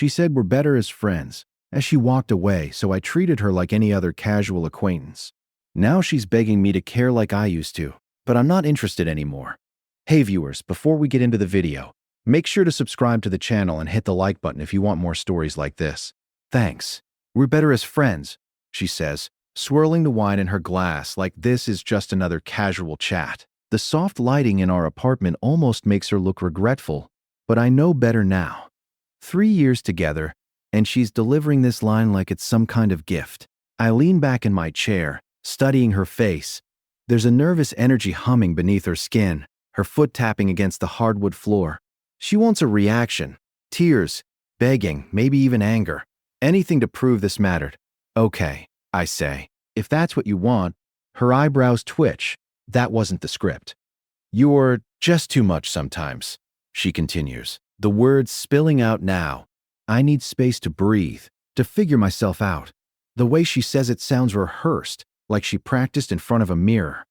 She said we're better as friends, as she walked away, so I treated her like any other casual acquaintance. Now she's begging me to care like I used to, but I'm not interested anymore. Hey viewers, before we get into the video, make sure to subscribe to the channel and hit the like button if you want more stories like this. Thanks. We're better as friends, she says, swirling the wine in her glass like this is just another casual chat. The soft lighting in our apartment almost makes her look regretful, but I know better now. 3 years together, and she's delivering this line like it's some kind of gift. I lean back in my chair, studying her face. There's a nervous energy humming beneath her skin, her foot tapping against the hardwood floor. She wants a reaction, tears, begging, maybe even anger. Anything to prove this mattered. Okay, I say, if that's what you want. Her eyebrows twitch. That wasn't the script. You're just too much sometimes, she continues, the words spilling out now. I need space to breathe, to figure myself out. The way she says it sounds rehearsed, like she practiced in front of a mirror.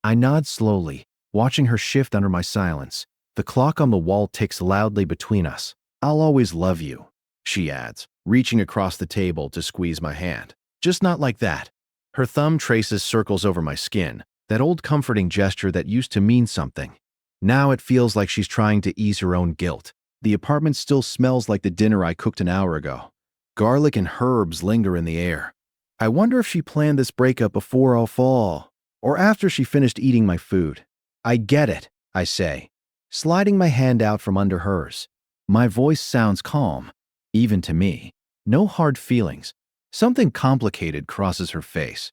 I nod slowly, watching her shift under my silence. The clock on the wall ticks loudly between us. I'll always love you, she adds, reaching across the table to squeeze my hand. Just not like that. Her thumb traces circles over my skin, that old comforting gesture that used to mean something. Now it feels like she's trying to ease her own guilt. The apartment still smells like the dinner I cooked an hour ago. Garlic and herbs linger in the air. I wonder if she planned this breakup before our fall, or after she finished eating my food. I get it, I say, sliding my hand out from under hers. My voice sounds calm, even to me. No hard feelings. Something complicated crosses her face.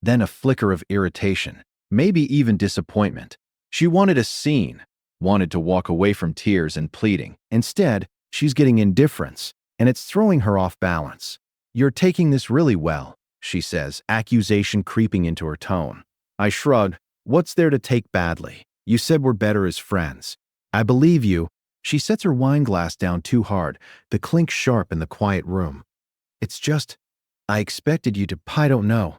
Then a flicker of irritation, maybe even disappointment. She wanted a scene, wanted to walk away from tears and pleading. Instead, she's getting indifference, and it's throwing her off balance. You're taking this really well, she says, accusation creeping into her tone. I shrug. What's there to take badly? You said we're better as friends. I believe you. She sets her wine glass down too hard, the clink sharp in the quiet room. It's just, I expected you to, I don't know.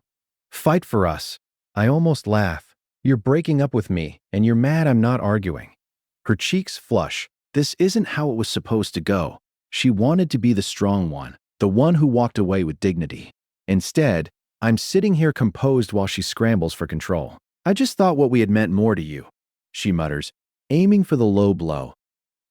Fight for us. I almost laugh. You're breaking up with me, and you're mad I'm not arguing. Her cheeks flush. This isn't how it was supposed to go. She wanted to be the strong one, the one who walked away with dignity. Instead, I'm sitting here composed while she scrambles for control. I just thought what we had meant more to you, she mutters, aiming for the low blow.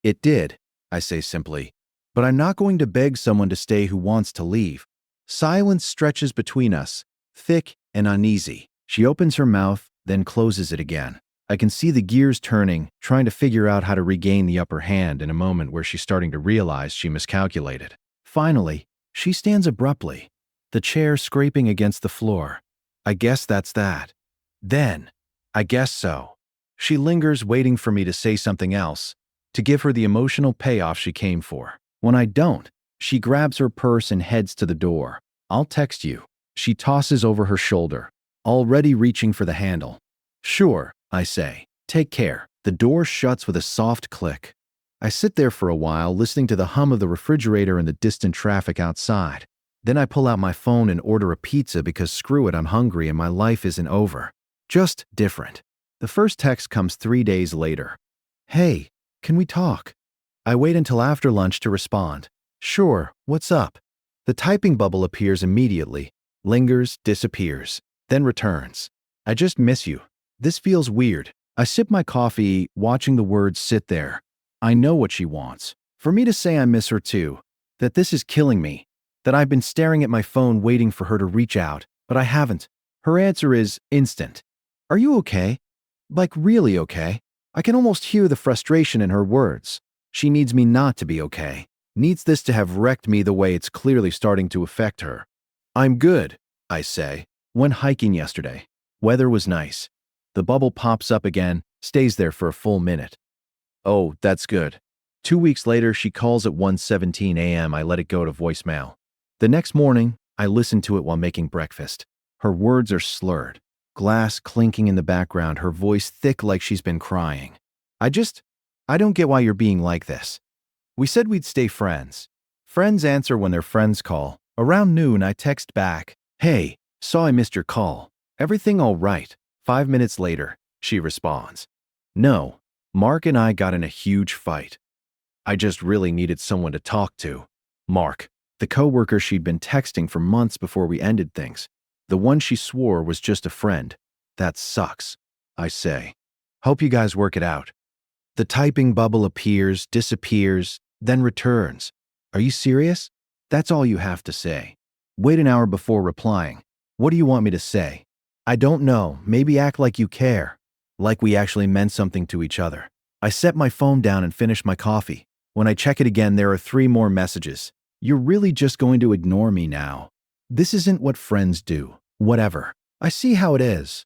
It did, I say simply, but I'm not going to beg someone to stay who wants to leave. Silence stretches between us, thick and uneasy. She opens her mouth, then closes it again. I can see the gears turning, trying to figure out how to regain the upper hand in a moment where she's starting to realize she miscalculated. Finally, she stands abruptly, the chair scraping against the floor. I guess that's that. Then, I guess so. She lingers, waiting for me to say something else, to give her the emotional payoff she came for. When I don't, she grabs her purse and heads to the door. I'll text you. She tosses over her shoulder, already reaching for the handle. Sure, I say. Take care. The door shuts with a soft click. I sit there for a while, listening to the hum of the refrigerator and the distant traffic outside. Then I pull out my phone and order a pizza because screw it, I'm hungry and my life isn't over. Just different. The first text comes 3 days later. Hey, can we talk? I wait until after lunch to respond. Sure, what's up? The typing bubble appears immediately, lingers, disappears, then returns. I just miss you. This feels weird. I sip my coffee, watching the words sit there. I know what she wants. For me to say I miss her too, that this is killing me, that I've been staring at my phone waiting for her to reach out, but I haven't. Her answer is instant. Are you okay? Like really okay? I can almost hear the frustration in her words. She needs me not to be okay. Needs this to have wrecked me the way it's clearly starting to affect her. I'm good, I say. Went hiking yesterday. Weather was nice. The bubble pops up again, stays there for a full minute. Oh, that's good. 2 weeks later, she calls at 1:17 a.m. I let it go to voicemail. The next morning, I listen to it while making breakfast. Her words are slurred. Glass clinking in the background, her voice thick like she's been crying. I don't get why you're being like this. We said we'd stay friends. Friends answer when their friends call. Around noon, I text back, hey, saw I missed your call. Everything all right? 5 minutes later, she responds, no, Mark and I got in a huge fight. I just really needed someone to talk to. Mark, the coworker she'd been texting for months before we ended things. The one she swore was just a friend. That sucks, I say. Hope you guys work it out. The typing bubble appears, disappears, then returns. Are you serious? That's all you have to say. Wait an hour before replying. What do you want me to say? I don't know. Maybe act like you care. Like we actually meant something to each other. I set my phone down and finish my coffee. When I check it again, there are 3 more messages. You're really just going to ignore me now. This isn't what friends do. Whatever. I see how it is.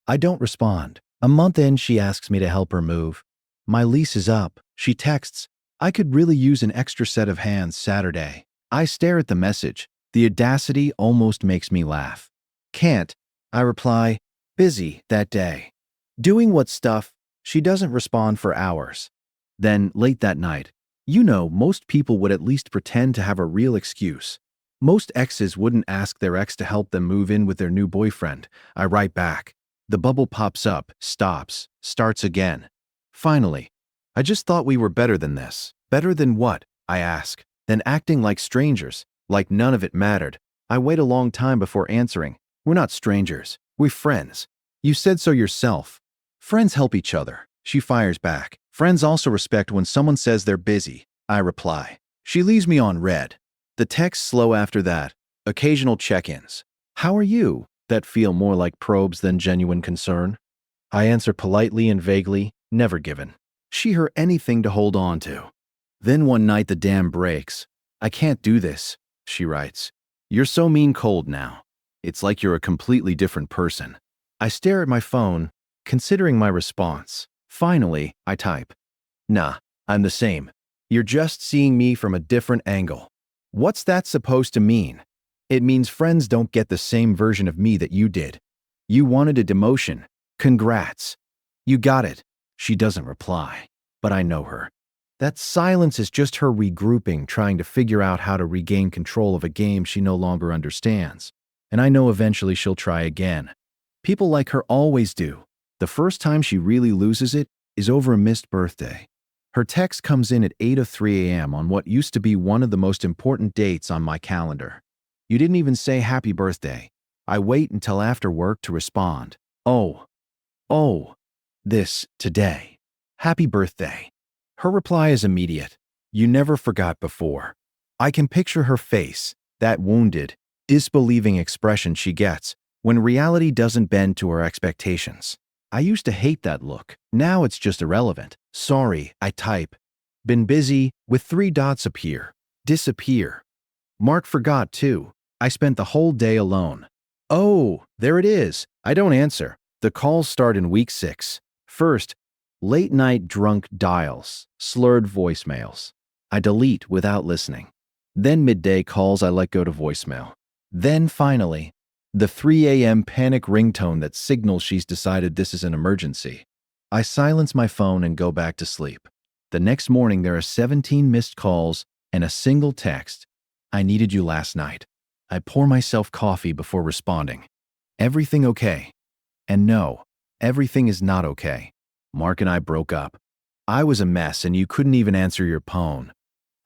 I don't respond. A month in, she asks me to help her move. My lease is up. She texts, I could really use an extra set of hands Saturday. I stare at the message. The audacity almost makes me laugh. Can't. I reply, busy that day. Doing what stuff? She doesn't respond for hours. Then, late that night, most people would at least pretend to have a real excuse. Most exes wouldn't ask their ex to help them move in with their new boyfriend. I write back. The bubble pops up, stops, starts again. Finally, I just thought we were better than this. Better than what? I ask. Then acting like strangers, like none of it mattered. I wait a long time before answering. We're not strangers. We're friends. You said so yourself. Friends help each other. She fires back. Friends also respect when someone says they're busy. I reply. She leaves me on read. The texts slow after that. Occasional check-ins. How are you? That feel more like probes than genuine concern. I answer politely and vaguely, never given. She her anything to hold on to. Then one night the dam breaks. I can't do this, she writes. You're so mean cold now. It's like you're a completely different person. I stare at my phone, considering my response. Finally, I type. Nah, I'm the same. You're just seeing me from a different angle. What's that supposed to mean? It means friends don't get the same version of me that you did. You wanted a demotion. Congrats. You got it. She doesn't reply. But I know her. That silence is just her regrouping, trying to figure out how to regain control of a game she no longer understands. And I know eventually she'll try again. People like her always do. The first time she really loses it is over a missed birthday. Her text comes in at 8:03 a.m. on what used to be one of the most important dates on my calendar. You didn't even say happy birthday. I wait until after work to respond. Oh, this, today. Happy birthday. Her reply is immediate. You never forgot before. I can picture her face, that wounded, disbelieving expression she gets when reality doesn't bend to her expectations. I used to hate that look. Now it's just irrelevant. Sorry, I type. Been busy, with 3 dots appear. Disappear. Mark forgot too. I spent the whole day alone. Oh, there it is. I don't answer. The calls start in week 6. First, late-night drunk dials, slurred voicemails. I delete without listening. Then midday calls I let go to voicemail. Then finally, the 3 a.m. panic ringtone that signals she's decided this is an emergency. I silence my phone and go back to sleep. The next morning there are 17 missed calls and a single text. I needed you last night. I pour myself coffee before responding. Everything okay? And no, everything is not okay. Mark and I broke up. I was a mess and you couldn't even answer your phone.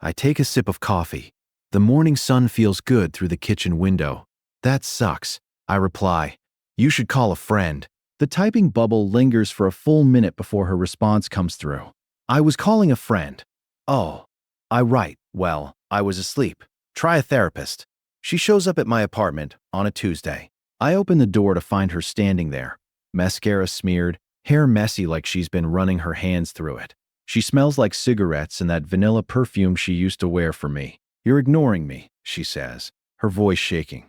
I take a sip of coffee. The morning sun feels good through the kitchen window. That sucks, I reply. You should call a friend. The typing bubble lingers for a full minute before her response comes through. I was calling a friend. Oh, I write. Well, I was asleep. Try a therapist. She shows up at my apartment on a Tuesday. I open the door to find her standing there. Mascara smeared, hair messy like she's been running her hands through it. She smells like cigarettes and that vanilla perfume she used to wear for me. You're ignoring me, she says, her voice shaking.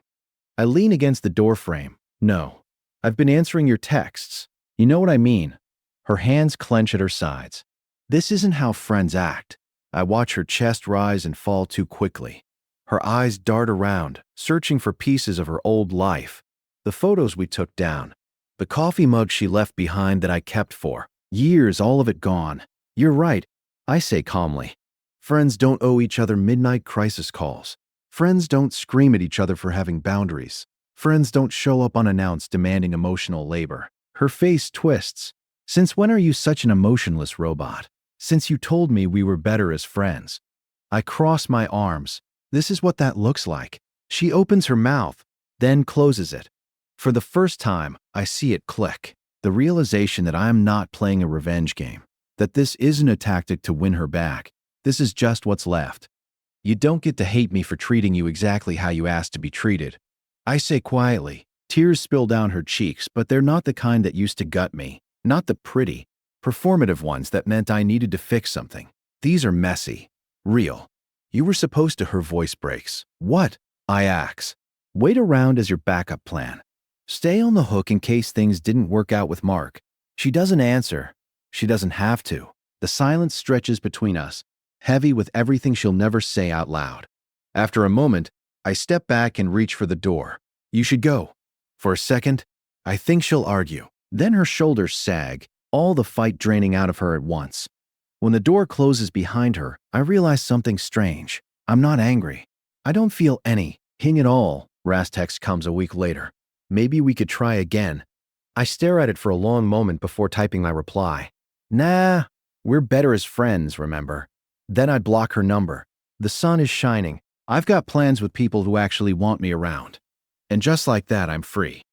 I lean against the doorframe. No, I've been answering your texts. You know what I mean. Her hands clench at her sides. This isn't how friends act. I watch her chest rise and fall too quickly. Her eyes dart around, searching for pieces of her old life. The photos we took down. The coffee mug she left behind that I kept for years, all of it gone. You're right, I say calmly. Friends don't owe each other midnight crisis calls. Friends don't scream at each other for having boundaries. Friends don't show up unannounced demanding emotional labor. Her face twists. Since when are you such an emotionless robot? Since you told me we were better as friends. I cross my arms. This is what that looks like. She opens her mouth, then closes it. For the first time, I see it click. The realization that I am not playing a revenge game. That this isn't a tactic to win her back. This is just what's left. You don't get to hate me for treating you exactly how you asked to be treated. I say quietly. Tears spill down her cheeks, but they're not the kind that used to gut me. Not the pretty, performative ones that meant I needed to fix something. These are messy. Real. You were supposed to. Her voice breaks. What? I ask. Wait around as your backup plan. Stay on the hook in case things didn't work out with Mark. She doesn't answer. She doesn't have to. The silence stretches between us, heavy with everything she'll never say out loud. After a moment, I step back and reach for the door. You should go. For a second, I think she'll argue. Then her shoulders sag, all the fight draining out of her at once. When the door closes behind her, I realize something strange. I'm not angry. I don't feel any ping at all. Ras text comes a week later. Maybe we could try again. I stare at it for a long moment before typing my reply. Nah, we're better as friends, remember? Then I'd block her number. The sun is shining. I've got plans with people who actually want me around. And just like that, I'm free.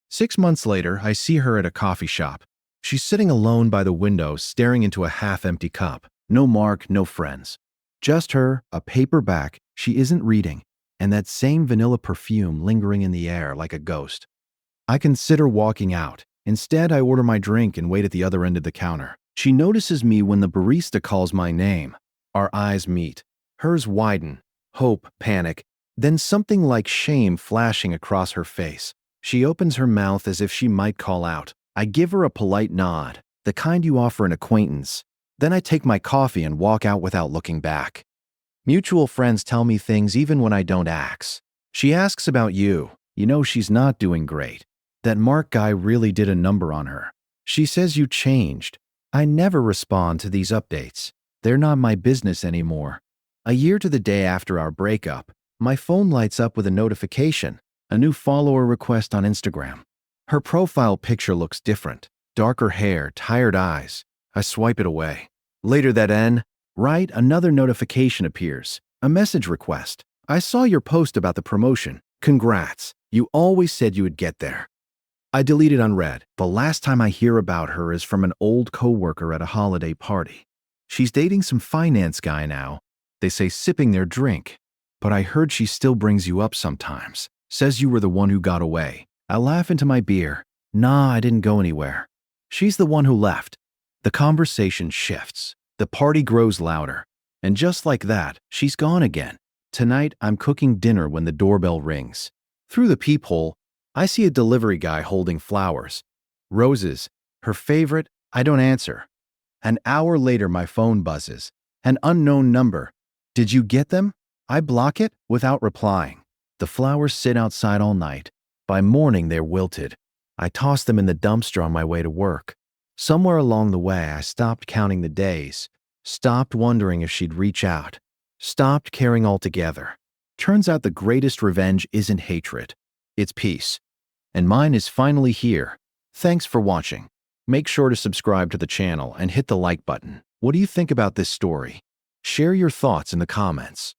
6 months later, I see her at a coffee shop. She's sitting alone by the window, staring into a half-empty cup. No Mark, no friends. Just her, a paperback she isn't reading, and that same vanilla perfume lingering in the air like a ghost. I consider walking out. Instead, I order my drink and wait at the other end of the counter. She notices me when the barista calls my name. Our eyes meet. Hers widen. Hope, panic, then something like shame flashing across her face. She opens her mouth as if she might call out. I give her a polite nod, the kind you offer an acquaintance. Then I take my coffee and walk out without looking back. Mutual friends tell me things even when I don't ask. She asks about you. You know she's not doing great. That Mark guy really did a number on her. She says you changed. I never respond to these updates. They're not my business anymore. A year to the day after our breakup, my phone lights up with a notification, a new follower request on Instagram. Her profile picture looks different. Darker hair, tired eyes. I swipe it away. Later that right, another notification appears. A message request. I saw your post about the promotion. Congrats. You always said you would get there. I delete it unread. The last time I hear about her is from an old coworker at a holiday party. She's dating some finance guy now. They say sipping their drink. But I heard she still brings you up sometimes. Says you were the one who got away. I laugh into my beer. Nah, I didn't go anywhere. She's the one who left. The conversation shifts. The party grows louder. And just like that, she's gone again. Tonight, I'm cooking dinner when the doorbell rings. Through the peephole, I see a delivery guy holding flowers. Roses. Her favorite. I don't answer. An hour later, my phone buzzes. An unknown number. Did you get them? I block it without replying. The flowers sit outside all night. By morning, they're wilted. I toss them in the dumpster on my way to work. Somewhere along the way, I stopped counting the days, stopped wondering if she'd reach out, stopped caring altogether. Turns out the greatest revenge isn't hatred. It's peace. And mine is finally here. Thanks for watching. Make sure to subscribe to the channel and hit the like button. What do you think about this story? Share your thoughts in the comments.